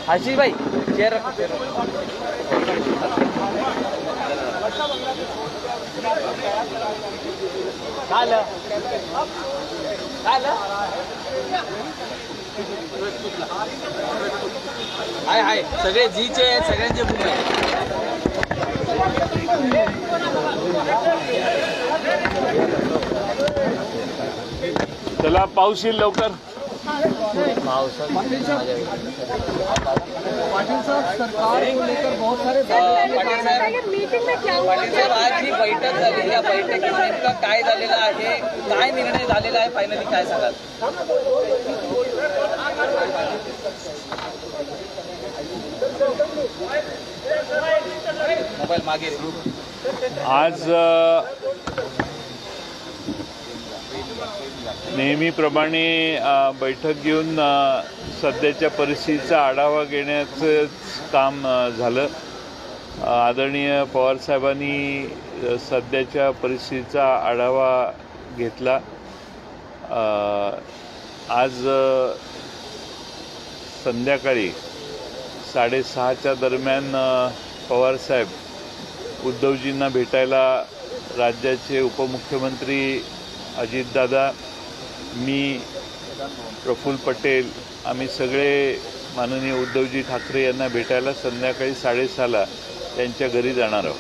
आशीष भाई चेयर रखो चेयर हाय हाय सगळे जीचे आहेत सगळ्यांचे बुक आहे चला पाऊस येईल लवकर पाटिल साहेब मीटिंग में क्या हुआ? पाटिल साहेब आज ही बैठक झाली या बैठकीत नेमका काय झालेला आहे काय निर्णय झालेला आहे फायनली काय सांगाल? मोबाईल मागे आज नेहमीप्रमाणे बैठक घेऊन सध्याच्या परिस्थितीचा आढावा घेण्याचं काम झालं. आदरणीय पवारसाहेबांनी सध्याच्या परिस्थितीचा आढावा घेतला. आज संध्याकाळी 6:30च्या दरम्यान पवारसाहेब उद्धवजींना भेटायला राज्याचे उपमुख्यमंत्री अजितदादा, मी, प्रफुल्ल पटेल आम्ही सगळे माननीय उद्धवजी ठाकरे यांना भेटायला संध्याकाळी 6:30ला त्यांच्या घरी जाणार आहोत.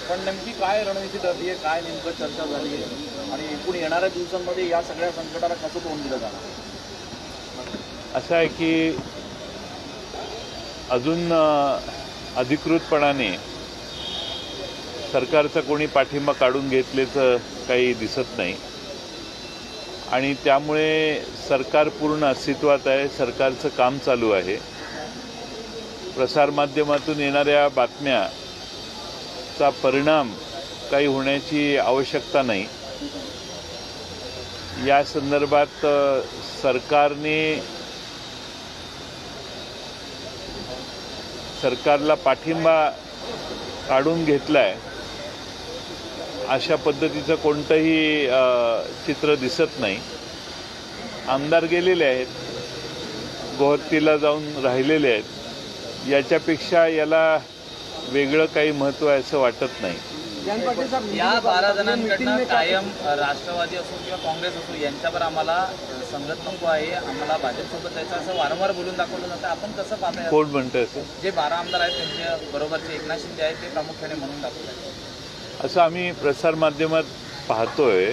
पण नेमकी काय रणनीती ठरली आहे, काय नेमकं चर्चा झाली आहे आणि एकूण येणाऱ्या दिवसांमध्ये या सगळ्या संकटाला कसं तोंड दिलं जाणार? असं आहे की अजून अधिकृतपणाने सरकारचा कोणी पाठिंबा काढून घेतल्याचं काही दिसत नाही आणि त्यामुळे सरकार पूर्ण अस्तित्वात आहे. सरकारचं काम चालू आहे. प्रसारमाध्यमातून येणाऱ्या बातम्याचा परिणाम काही होण्याची आवश्यकता नाही. या संदर्भात सरकारला पाठिंबा काढून घेतलाय अशा पद्धतीचं कोणतंही चित्र दिसत नाही. आमदार गेलेले आहेत, गोहत्तीला जाऊन राहिलेले आहेत. याच्यापेक्षा याला वेगळं काही महत्त्व आहे असं वाटत नाही. या 12 जणांकडनं कायम राष्ट्रवादी असो किंवा काँग्रेस असो यांच्यावर आम्हाला संगत नको आहे, आम्हाला भाजपसोबत जायचं असं वारंवार बोलून दाखवलं जातं. आपण कसं पाहताय? कोण म्हणतं असं? जे 12 आमदार आहेत त्यांच्या बरोबरचे एकनाथ शिंदे आहेत ते प्रामुख्याने म्हणून दाखवतात. असं आम्ही प्रसारमाध्यमात पाहतोय.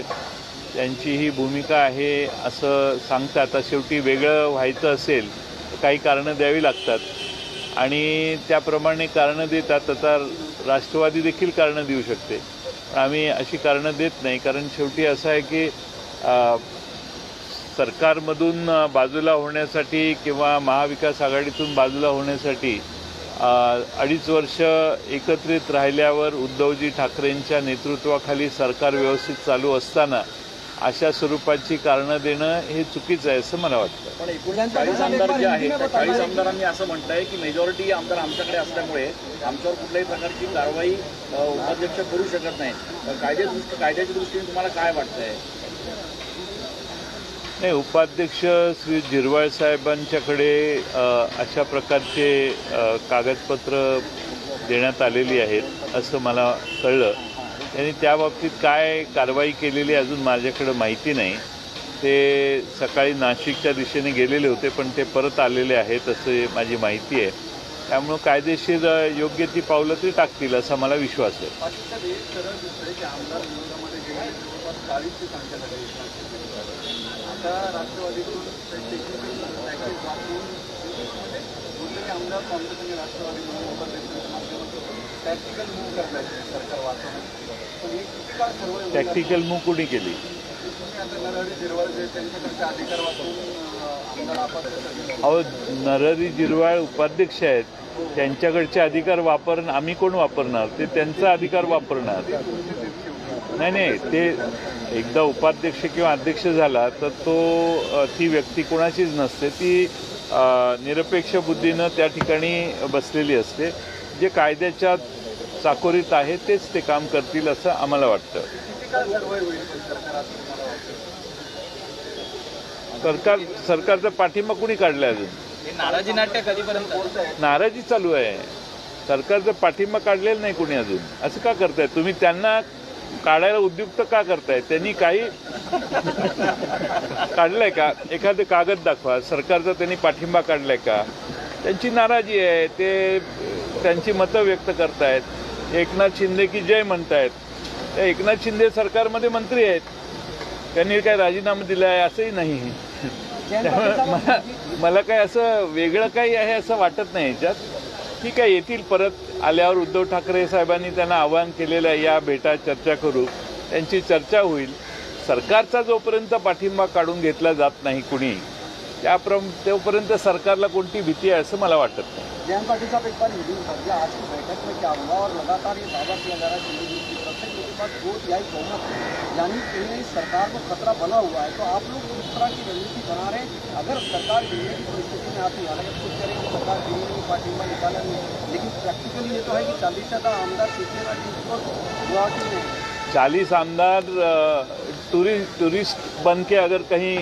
त्यांची ही भूमिका आहे असं सांगतात. आता शेवटी वेगळं व्हायचं असेल तर काही कारणं द्यावी लागतात आणि त्याप्रमाणे कारणं देतात. आता राष्ट्रवादी देखील कारणं देऊ शकते. आम्ही अशी कारणं देत नाही, कारण शेवटी असं आहे की सरकारमधून बाजूला होण्यासाठी किंवा महाविकास आघाडीतून बाजूला होण्यासाठी 2.5 वर्ष एकत्रित राहिल्यावर उद्धवजी ठाकरेंच्या नेतृत्वाखाली सरकार व्यवस्थित चालू असताना अशा स्वरूपाची कारणं देणं हे चुकीचं आहे असं मला वाटतं. पण एकूण 40 आमदार जे आहेत त्या 40 आमदारांनी असं म्हटलंय की मेजॉरिटी आमदार आमच्याकडे असल्यामुळे आमच्यावर कुठल्याही प्रकारची कारवाई उपाध्यक्ष करू शकत नाही. कायद्याच्या दृष्टीने तुम्हाला काय वाटतंय? नाही, उपाध्यक्ष श्री झिरवाळ साहेबांच्याकडे अशा प्रकारचे कागदपत्र देण्यात आलेली आहेत असं मला कळलं. त्यांनी त्या बाबतीत काय कारवाई केलेली अजून माझ्याकडे माहिती नाही. ते सकाळी नाशिकच्या दिशेने गेलेले होते पण ते परत आलेले आहेत असे माझी माहिती आहे. त्यामुळं कायदेशीर योग्य ती पावलं ते टाकतील असा मला विश्वास आहे. आता राष्ट्रवादीतून आमदार काँग्रेस आणि राष्ट्रवादी टॅक्टिकल मूव्ह करताय सरकार वाचवण्यासाठी. पण ही किती काळ ठरवलं? टॅक्टिकल मूव्ह कुणी केली? नरहरी झिरवाळ जे त्यांच्याकडचे अधिकार वाचून आमदार आपण अहो, नरहरी झिरवाळ उपाध्यक्ष आहेत, त्यांच्याकडचे अधिकार आम्ही कोण वापरणार? ते त्यांचा अधिकार वापरणार. नाही, ते एकदा उपाध्यक्ष किंवा अध्यक्ष झाला तर ती व्यक्ती कोणाचीच नसते. ती निरपेक्ष बुद्धीनं त्या ठिकाणी बसलेली असते. जे कायद्याच्या चाकोरीत आहे तेच ते काम करतील असं आम्हाला वाटतं. सरकारचा पाठिंबा कुणी काढला अजून? हे नाराजी नाट्य कधीपर्यंत? नाराजी चालू आहे. सरकारचा पाठिंबा काढलेला नाही कोणी अजून. असं का करताय तुम्ही? त्यांना काढायला उद्युक्त का करताय? त्यांनी काही काढलंय का? एखादं कागद दाखवा, सरकारचा त्यांनी पाठिंबा काढलाय का? त्यांची नाराजी आहे, ते त्यांची मतं व्यक्त करतायत. एकनाथ शिंदे की जय म्हणतायत. त्या एकनाथ शिंदे सरकारमध्ये मंत्री आहेत, त्यांनी काय राजीनामा दिला आहे असंही नाही. त्यामुळे मला काय असं वेगळं काही आहे असं वाटत नाही याच्यात. ठीक आहे, येतील परत आल्यावर. उद्धव ठाकरे साहेबांनी त्यांना आवाहन केलेलं आहे, या भेटा, चर्चा करू. त्यांची चर्चा होईल. सरकारचा जोपर्यंत पाठिंबा काढून घेतला जात नाही कुणी, तोपर्यंत सरकारला कोणती भीती आहे असं मला वाटत नाही. जयंत पाटिल साहब, एक बार मीटिंग कर दिया, आज की बैठक में क्या हुआ और लगातार ये दावा किया जा रहा है दिल्ली की तरफ से कि पास 2/3 बहुमत है, यानी कि सरकार को खतरा बना हुआ है. तो आप लोग किस तरह की रणनीति बना रहे हैं अगर सरकार गिरने की परिस्थिति में आती है? हालांकि कुछ करेंगे सरकार गिरने की पार्टियां निकाला नहीं, लेकिन प्रैक्टिकली ये तो है कि 40 आमदार सीटें गुवाहाटी में 40 आमदार टूरिस्ट बन के अगर कहीं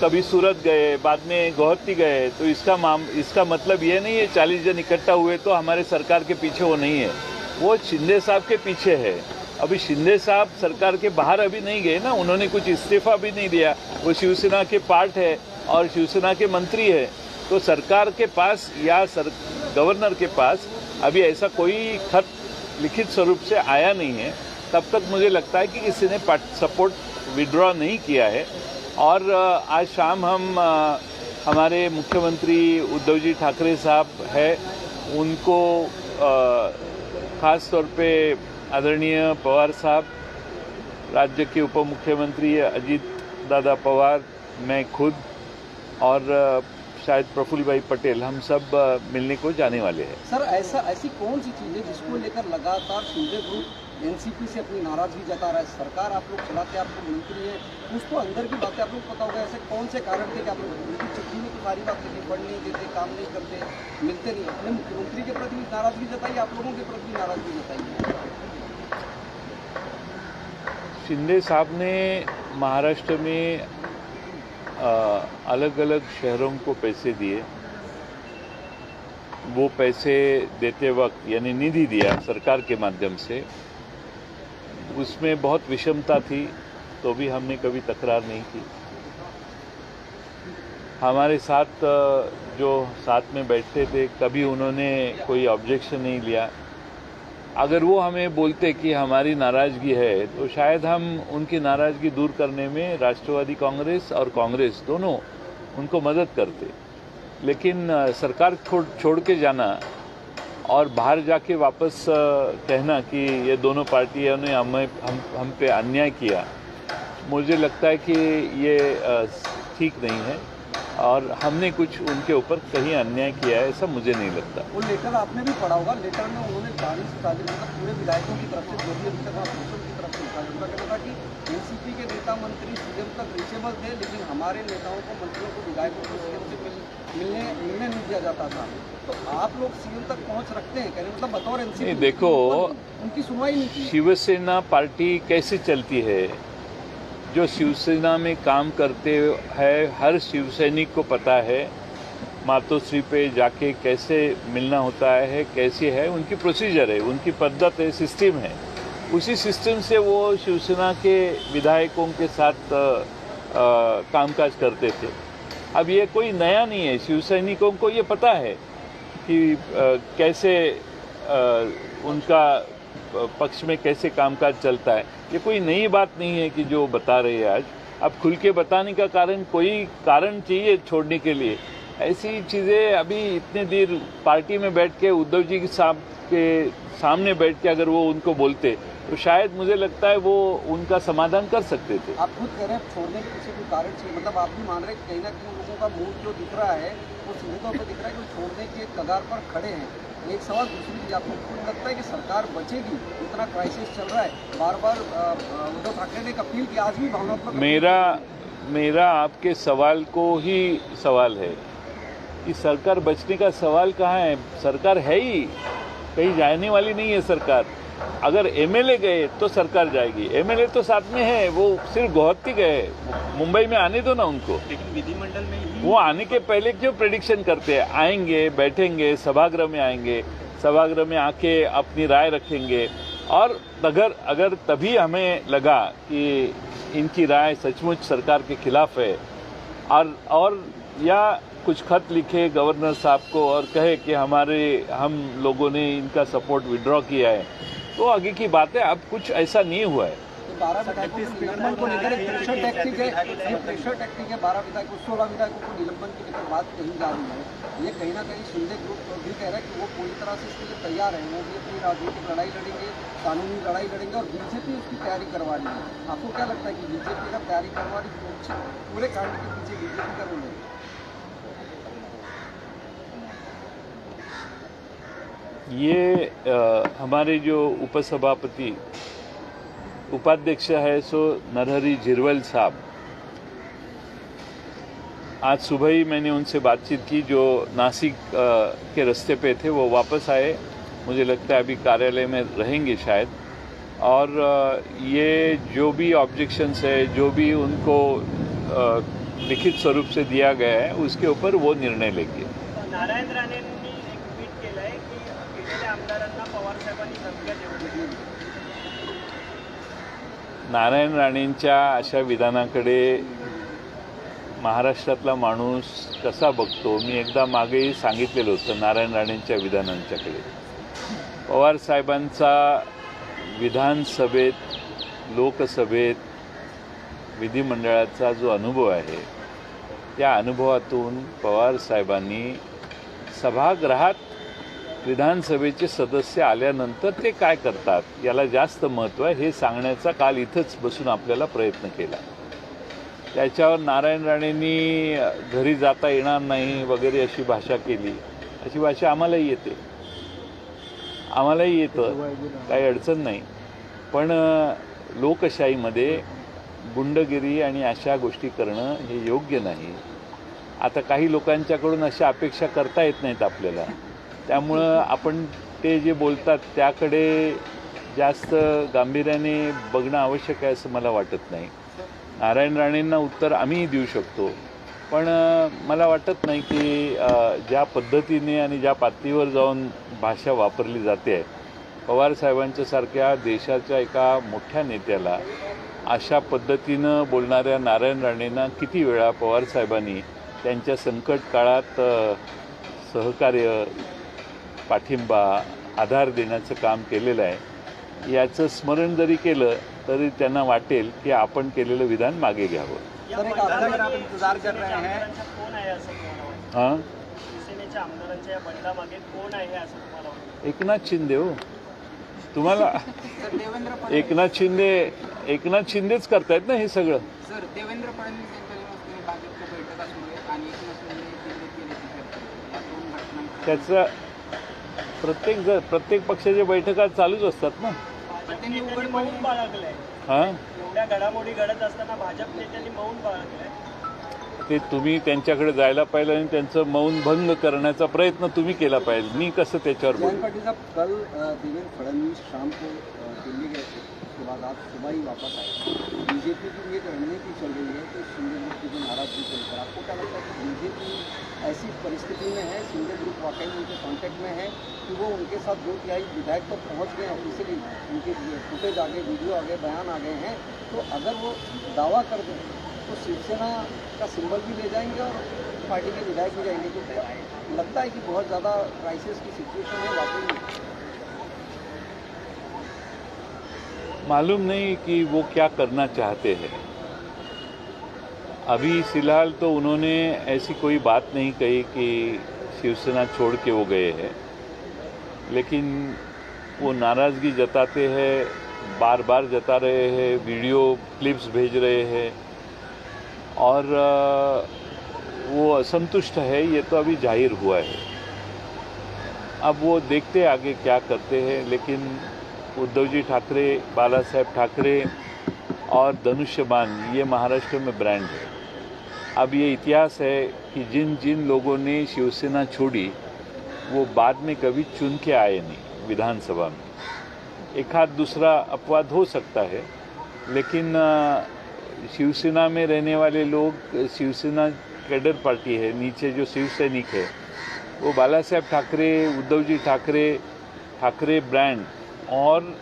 कभी सूरत गए, बाद में गुवाहाटी गए, तो इसका मतलब ये नहीं है 40 जन इकट्ठा हुए तो हमारे सरकार के पीछे वो नहीं है. वो शिंदे साहब के पीछे है. अभी शिंदे साहब सरकार के बाहर अभी नहीं गए ना, उन्होंने कुछ इस्तीफा भी नहीं दिया. वो शिवसेना के पार्ट है और शिवसेना के मंत्री है. तो सरकार के पास या गवर्नर के पास अभी ऐसा कोई खत लिखित स्वरूप से आया नहीं है. तब तक मुझे लगता है कि किसी ने सपोर्ट विड्रॉ नहीं किया है. और आज शाम हम हमारे मुख्यमंत्री उद्धव जी ठाकरे साहब है, उनको ख़ास तौर पे आदरणीय पवार साहब, राज्य के उप मुख्यमंत्री अजीत दादा पवार, मैं खुद और शायद प्रफुल्ल भाई पटेल, हम सब मिलने को जाने वाले हैं. सर, ऐसी कौन सी चीज़ है जिसको लेकर लगातार शिंदे ग्रुप एनसीपी से अपनी नाराजगी जता रहा है? सरकार आप लोग चलाते, आपको मंत्री है, उसको अंदर की बातें आप लोग पता होगा. ऐसे कौन से कारण थे कि आप लोग उनकी चिट्ठी में तो सारी बात लिखी, पढ़ नहीं देते, काम नहीं करते, मिलते नहीं? अपने मुख्यमंत्री के प्रति नाराजगी जताई, आप लोगों के प्रति नाराजगी जताई? शिंदे साहब ने महाराष्ट्र में अलग अलग शहरों को पैसे दिए. वो पैसे देते वक्त यानी निधि दिया सरकार के माध्यम से, उसमें बहुत विषमता थी, तो भी हमने कभी तकरार नहीं की. हमारे साथ जो साथ में बैठते थे, कभी उन्होंने कोई ऑब्जेक्शन नहीं लिया. अगर वो हमें बोलते कि हमारी नाराज़गी है, तो शायद हम उनकी नाराज़गी दूर करने में राष्ट्रवादी कांग्रेस और कांग्रेस दोनों उनको मदद करते. लेकिन सरकार छोड़ के जाना और बाहर जाके वापस कहना कि ये दोनों पार्टियों ने हम पे अन्याय किया, मुझे लगता है कि ये ठीक नहीं है और हमने कुछ उनके ऊपर कहीं अन्याय किया है ऐसा मुझे नहीं लगता. वो लेटर आपने भी पढ़ा होगा. लेटर में उन्होंने पूरे विधायकों की तरफ से, जो भी अभी तक आप की तरफ से उनका कहना था कि एनसीपी के नेता मंत्री सीएम तक रीचेबल थे, लेकिन हमारे नेताओं को, मंत्रियों को, विधायकों को सीएम से मिलने नहीं दिया जाता था. तो आप लोग सीएम तक पहुंच रखते हैं, कहने मतलब बतौर एनसीपी? देखो, उनकी सुनवाई नहीं की. शिवसेना पार्टी कैसे चलती है, जो शिवसेना में काम करते हैं हर शिवसैनिक को पता है मातोश्री पे जाके कैसे मिलना होता है, कैसे है उनकी प्रोसीजर है, उनकी पद्धत है, सिस्टम है. उसी सिस्टम से वो शिवसेना के विधायकों के साथ कामकाज करते थे. अब ये कोई नया नहीं है. शिवसैनिकों को ये पता है कि कैसे उनका पक्ष में कैसे कामकाज चलता है. ये कोई नई बात नहीं है कि जो बता रहे हैं आज. अब खुल के बताने का कोई कारण चाहिए छोड़ने के लिए. ऐसी चीज़ें अभी इतने देर पार्टी में बैठ के उद्धव जी साहब के सामने बैठ के अगर वो उनको बोलते तो शायद मुझे लगता है वो उनका समाधान कर सकते थे. आप खुद कह रहे हैं छोड़ने के पीछे कोई कारण चाहिए, मतलब आप भी मान रहे हैं कहीं ना कहीं लोगों का मूड जो दिख रहा है वो सीधे तौर पर दिख रहा है कि छोड़ने के कगार पर खड़े हैं. एक सवाल दूसरी चीज़, आपको खुद लगता है कि सरकार बचेगी? इतना क्राइसिस चल रहा है, बार बार उद्धव ठाकरे ने एक अपील की, आज भी भावनात्मक. मेरा आपके सवाल को ही सवाल है कि सरकार बचने का सवाल कहाँ है. सरकार है ही, कहीं जाने वाली नहीं है सरकार. अगर एमएलए गए तो सरकार जाएगी. एमएलए तो साथ में है, वो सिर्फ गुवाहाटी गए, मुंबई में आने दो ना उनको. लेकिन विधिमंडल में ही वो आने के पहले क्यों प्रेडिक्शन करते हैं? आएंगे, बैठेंगे, सभागृह में आएंगे, सभागृह में आके अपनी राय रखेंगे, और अगर तभी हमें लगा कि इनकी राय सचमुच सरकार के खिलाफ है और या कुछ खत लिखे गवर्नर साहब को और कहे कि हम लोगों ने इनका सपोर्ट विड्रॉ किया है, तो आगे की बात है। अब कुछ ऐसा नहीं हुआ है। 12 विधायकों को निलंबन को लेकर एक प्रेशर टैक्टिक है, ये प्रेशर टैक्टिक है। 12 विधायकों 16 विधायकों को निलंबन की लेकर बात कही जा रही है। ये कहीं ना कहीं शिंदे ग्रुप भी कह रहा है कि वो पूरी तरह से इसके लिए तैयार है, वो भी अपनी राजनीतिक लड़ाई लड़ेंगे, कानूनी लड़ाई लड़ेंगे, और बीजेपी उसकी तैयारी करवा रही है। आपको क्या लगता है कि बीजेपी अगर तैयारी करवा रही तो पूरे कांड के पीछे बीजेपी का रोल है? ये हमारे जो उपसभापति उपाध्यक्ष है सो नरहरी झिरवल साहब, आज सुबह ही मैंने उनसे बातचीत की, जो नासिक के रास्ते पे थे, वो वापस आए। मुझे लगता है अभी कार्यालय में रहेंगे शायद, और ये जो भी ऑब्जेक्शंस है, जो भी उनको लिखित स्वरूप से दिया गया है, उसके ऊपर वो निर्णय लेंगे। नारायण राणेंनी एक ट्विट केलं आहे की गेलेल्या आमदारांना पवार साहेबांनी धमक्या देऊ नये. नारायण राणेंच्या अशा विधानाकडे महाराष्ट्रातला माणूस कसा बघतो, मी एकदा मागेही सांगितलेलं होतं नारायण राणेंच्या विधानांच्याकडे. पवार साहेबांचा विधानसभेत, लोकसभेत, विधिमंडळाचा जो अनुभव आहे, त्या अनुभवातून पवार साहेबांनी सभागृहात विधानसभेचे सदस्य आल्यानंतर ते काय करतात याला जास्त महत्त्व आहे हे सांगण्याचा काल इथंच बसून आपल्याला प्रयत्न केला. त्याच्यावर नारायण राणेंनी घरी जाता येणार नाही वगैरे अशी भाषा केली. अशी भाषा आम्हालाही येते, आम्हालाही येतं, काही अडचण नाही. पण लोकशाहीमध्ये गुंडगिरी आणि अशा गोष्टी करणं हे योग्य नाही. आता काही लोकांच्याकडून अशा अपेक्षा करता येत नाहीत आपल्याला, त्यामुळं आपण ते जे बोलतात त्याकडे जास्त गांभीर्याने बघणं आवश्यक आहे असं मला वाटत नाही. नारायण राणेंना उत्तर आम्हीही देऊ शकतो, पण मला वाटत नाही की ज्या पद्धतीने आणि ज्या पातळीवर जाऊन भाषा वापरली जाते आहे, पवारसाहेबांच्यासारख्या देशाच्या एका मोठ्या नेत्याला अशा पद्धतीनं बोलणाऱ्या नारायण राणेंना किती वेळा पवारसाहेबांनी त्यांच्या संकट काळात सहकार्य, पाठिंबा, आधार देण्याचं काम केलेलं आहे. याचं स्मरण जरी केलं तरी त्यांना वाटेल की आपण केलेलं विधान मागे घ्यावं. सर, एक आप इंतजार कर रहे हैं. कोण आहे असं तुम्हाला वाटतं? हां, शिवसेनेच्या आमदारांच्या या बंडामागे कोण आहे असं तुम्हाला वाटतं? एकनाथ शिंदे. हो, तुम्हाला सर, देवेंद्र एकनाथ शिंदेच करतायत ना हे सगळं. सर, देवेंद्र फडणवीस यांच्या निवासस्थानी भाजपच्या बैठका सुरू आहेत आणि एकनाथ शिंदे केंद्रीय केल्याची चर्चा. या दोन घटनांचा त्याचं प्रत्येक पक्षाच्या बैठका चालूच असतात ना. त्यांनी मौन बाळगलंय. हां, एवढ्या घडामोडी घडत असताना भाजप नेत्यांनी मौन बाळगलंय. ते तुम्ही त्यांच्याकडे जायला पाहिजे आणि त्यांचं मौन भंग करण्याचा प्रयत्न तुम्ही केला पाहिजे. मी कसं त्याच्यावर बोलू? जयंत पाटिल साहब, कल देवेंद्र फडणवीस शाम को दिल्ली गए थे, उसके बाद आज सुबह ही वापस आए. बीजेपी की एक रणनीति चल रही है कि शिंदे ग्रुप की जो नाराजगी को लेकर, आपको क्या लगता है कि बीजेपी ऐसी परिस्थिति में है, शिंदे ग्रुप वाकई उनके कॉन्टेक्ट में है कि वो उनके साथ 2/3 विधायक तक पहुँच गए ऑफिशियली, उनके फुटेज आ गए, वीडियो आ गए, बयान आ गए हैं, तो अगर वो दावा कर दें तो शिवसेना का सिंबल भी ले जाएंगे और पार्टी के विधायक भी जाएंगे. तो लगता है कि बहुत ज़्यादा क्राइसिस की सिचुएशन है वाकई में. मालूम नहीं कि वो क्या करना चाहते हैं. अभी फिलहाल तो उन्होंने ऐसी कोई बात नहीं कही कि शिवसेना छोड़ के वो गए हैं, लेकिन वो नाराज़गी जताते हैं, बार बार जता रहे हैं, वीडियो क्लिप्स भेज रहे हैं और वो असंतुष्ट है. ये तो अभी जाहिर हुआ है. अब वो देखते आगे क्या करते हैं. लेकिन उद्धव जी ठाकरे, बाला साहेब ठाकरे और धनुष्यबाण ये महाराष्ट्र में ब्रांड है. अब ये इतिहास है कि जिन जिन लोगों ने शिवसेना छोड़ी वो बाद में कभी चुन के आए नहीं विधानसभा में. एक आध दूसरा अपवाद हो सकता है, लेकिन शिवसेना में रहने वाले लोग, शिवसेना कैडर पार्टी है, नीचे जो शिवसैनिक है, वो बाला साहेब ठाकरे, उद्धव जी ठाकरे, ठाकरे ब्रांड और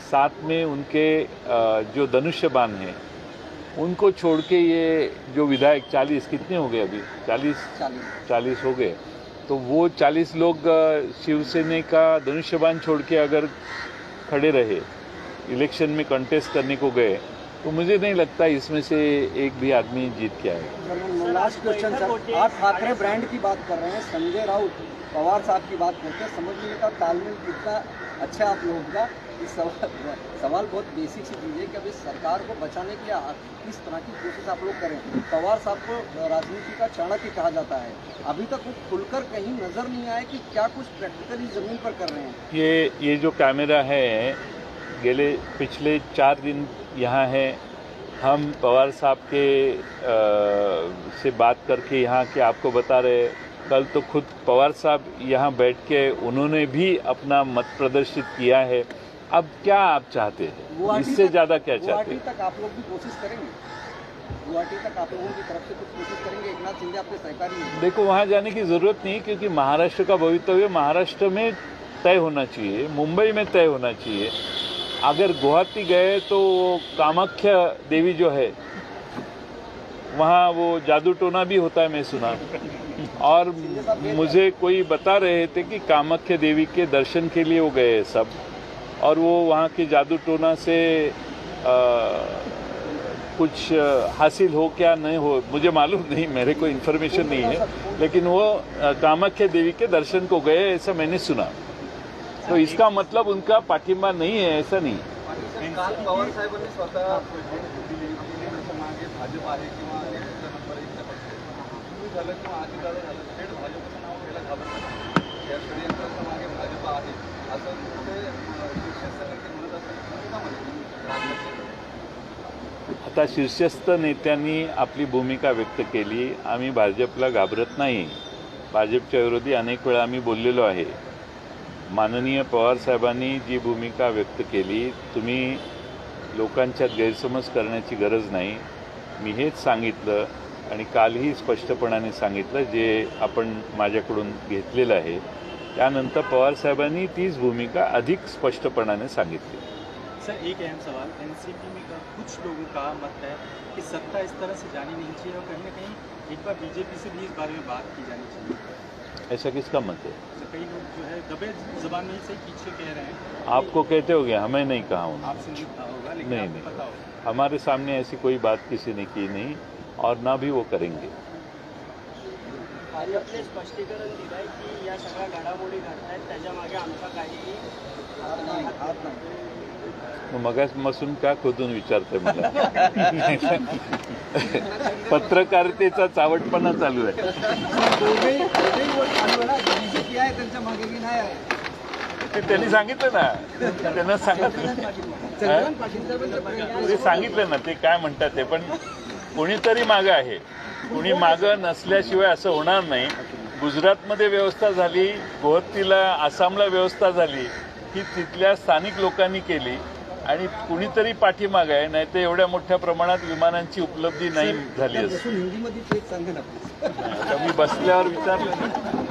साथ में उनके जो धनुष्यबाण हैं उनको छोड़ के ये जो विधायक 40 कितने हो गए अभी 40 हो गए, तो वो 40 लोग शिवसेना का धनुष्यबाण छोड़ के अगर खड़े रहे, इलेक्शन में कंटेस्ट करने को गए, तो मुझे नहीं लगता इसमें से एक भी आदमी जीत के आएगा। लास्ट क्वेश्चन सर, आप ठाकरे ब्रांड की बात कर रहे हैं, संजय राउत पवार साहब की बात करते हैं, समझने का तालमेल कितना अच्छा है आप लोगों का। इस सवाल बहुत बेसिक सी चीज़ है कि अभी सरकार को बचाने के लिए किस तरह की कोशिश आप लोग करें। पवार साहब को राजनीति का चाणक्य कहा जाता है, अभी तक वो खुलकर कहीं नजर नहीं आया कि क्या कुछ प्रैक्टिकली जमीन पर कर रहे हैं। ये जो कैमरा है पिछले 4 दिन यहाँ है, हम पवार साहब के से बात करके यहाँ के आपको बता रहे, कल तो खुद पवार साहब यहाँ बैठ के उन्होंने भी अपना मत प्रदर्शित किया है। अब क्या आप चाहते हैं, इससे ज़्यादा क्या चाहते हैं? गुवाहाटी तक आप लोग भी कोशिश करेंगे, गुवाहाटी तक आप लोगों की तरफ से कुछ कोशिश करेंगे? एक नाथ शिंदे आपके सहकारी हैं। देखो, वहाँ जाने की ज़रूरत नहीं, क्योंकि महाराष्ट्र का भवितव्य महाराष्ट्र में तय होना चाहिए, मुंबई में तय होना चाहिए। अगर गुवाहाटी गए तो कामाख्या देवी जो है वहाँ वो जादू टोना भी होता है, मैं सुना, और मुझे कोई बता रहे थे कि कामाख्या देवी के दर्शन के लिए वो गए सब, और वो वहाँ के जादू टोना से कुछ हासिल हो क्या नहीं हो मुझे मालूम नहीं, मेरे को इन्फॉर्मेशन नहीं है, लेकिन वो कामाख्या देवी के दर्शन को गए ऐसा मैंने सुना। तो इसका मतलब उनका पाठिंबा नाही आहे, ऐसा नाही। काल पवार साहेबांनी स्वतः मागे भाजप आहे किंवा परंपरेचा पक्ष तुम्ही झालं किंवा आधी झालं थेट भाजपचं नाव घ्यायला घाबरत या षडयंत्राच्या मागे भाजप आहे असं ते शीर्षस्थ नेते म्हणत असताना आता शीर्षस्थ नेत्यांनी आपली भूमिका व्यक्त केली, आम्ही भाजपला घाबरत नाही, भाजपच्या विरोधी अनेक वेळा आम्ही बोललेलो आहे। माननीय पवार साहेबांनी जी भूमिका व्यक्त केली, तुम्ही लोकांच्यात गैरसमज करण्याची गरज नाही। मी हेच सांगितलं आणि कालही स्पष्टपणाने सांगितलं जे आपण माझ्याकडून घेतलेलं आहे। त्यानंतर पवार साहेबांनी तीच भूमिका अधिक स्पष्टपणाने सांगितली। सर, एक अहम सवाल, एनसीपी में कुछ लोगों का मत है कि सत्ता इस तरह से जानी नहीं चाहिए और कहीं ना कहीं एक बार बीजेपी से भी इस बारे में बात की जानी चाहिए। ऐसा किसका मत है? कई लोग जो है दबे जबान में से पीछे कह रहे हैं। आपको कहते होगे, हमें नहीं कहा हूँ। आपसे नहीं कहा होगा, लेकिन नहीं, आपको नहीं। पता होगा। हमारे सामने ऐसी कोई बात किसी ने की नहीं और ना भी वो करेंगे। आणि आपले स्पष्टीकरण दिलं आहे की या सगळ्या घडामोडी घडतायत त्याच्यामागे आमचा काही हात नाही। मगासपासून का खोदून विचारते मला? पत्रकारितेचा चावटपणा चालू आहे। बीजेपी आहे त्यांच्या मागे की नाही आहे? ते त्यांनी सांगितलं ना, त्यांना सांगितलं ते सांगितलं ना, ते काय म्हणतात ते, पण कोणीतरी मागं आहे, कोणी मागं नसल्याशिवाय असं होणार नाही। गुजरातमध्ये व्यवस्था झाली, गुवाहाटीला आसामला व्यवस्था झाली की तिथल्या स्थानिक लोकांनी केली आणि कुणीतरी पाठीमागं आहे, नाही तर एवढ्या मोठ्या प्रमाणात विमानांची उपलब्धी नाही झाली असती। हिंदीमध्ये एक सांगा ना. आता मी बसल्यावर विचारलं ना।